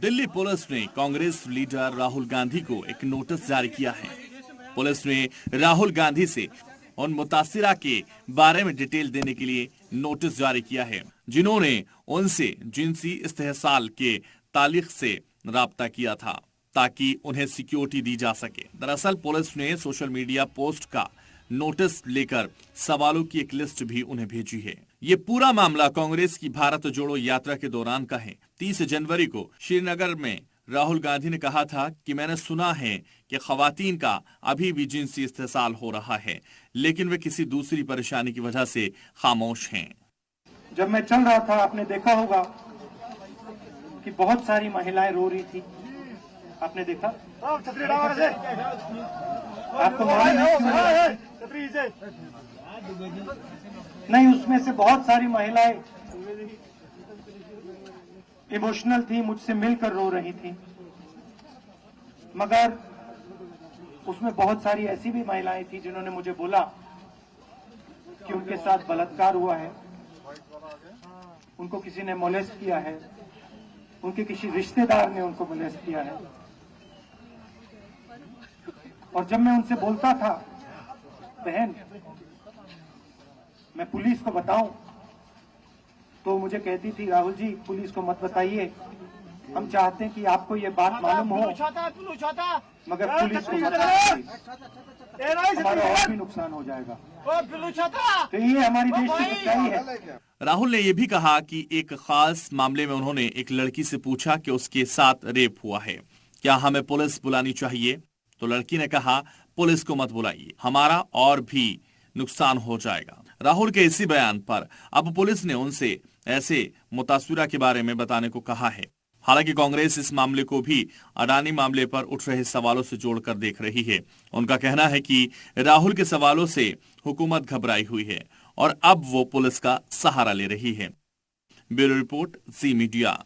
Delhi police ने Congress leader Rahul Gandhi को एक नोटिस जारी किया है। पुलिस ने राहुल गांधी से उन मुतासिरा के बारे में डिटेल देने के लिए नोटिस जारी किया है, जिन्होंने उनसे जिनसी इस्तेहसाल के ताल्लुक से राब्ता किया था ताकि उन्हें सिक्योरिटी दी जा सके। दरअसल पुलिस ने सोशल मीडिया पोस्ट का नोटिस लेकर सवालों की एक लिस्ट भी उन्हें भेजी है। ये पूरा मामला कांग्रेस की भारत जोड़ो यात्रा के दौरान का है। 30 जनवरी को श्रीनगर में राहुल गांधी ने कहा था कि मैंने सुना है कि खवातीन का अभी भी जिनसी इस्तेसाल हो रहा है, लेकिन वे किसी दूसरी परेशानी की वजह से खामोश हैं। जब मैं चल रहा था, आपने देखा होगा कि बहुत सारी महिलाएं रो रही थी। आपने देखा? आपको नहीं, उसमें से बहुत सारी महिलाएं इमोशनल थी, मुझसे मिलकर रो रही थी, मगर उसमें बहुत सारी ऐसी भी महिलाएं थी जिन्होंने मुझे बोला कि उनके साथ बलात्कार हुआ है, उनको किसी ने मोलेस्ट किया है, उनके किसी रिश्तेदार ने उनको मोलेस्ट किया है। और जब मैं उनसे बोलता था, बहन मैं पुलिस को बताऊं, तो मुझे कहती थी, राहुल जी पुलिस को मत बताइए, हम चाहते हैं कि आपको ये बात मालूम हो, मगर पुलिस को मत बताइए, हमारा और भी नुकसान हो जाएगा। तो ये हमारी देश की सच्चाई है। राहुल ने यह भी कहा कि एक खास मामले में उन्होंने एक लड़की से पूछा कि उसके साथ रेप हुआ है, क्या हमें पुलिस बुलानी चाहिए? तो लड़की ने कहा, पुलिस को मत बुलाइए, हमारा और भी नुकसान हो जाएगा। राहुल के इसी बयान पर अब पुलिस ने उनसे ऐसे मुतासिरा के बारे में बताने को कहा है। हालांकि कांग्रेस इस मामले को भी अडानी मामले पर उठ रहे सवालों से जोड़कर देख रही है। उनका कहना है कि राहुल के सवालों से हुकूमत घबराई हुई है और अब वो पुलिस का सहारा ले रही है। ब्यूरो रिपोर्ट, जी मीडिया।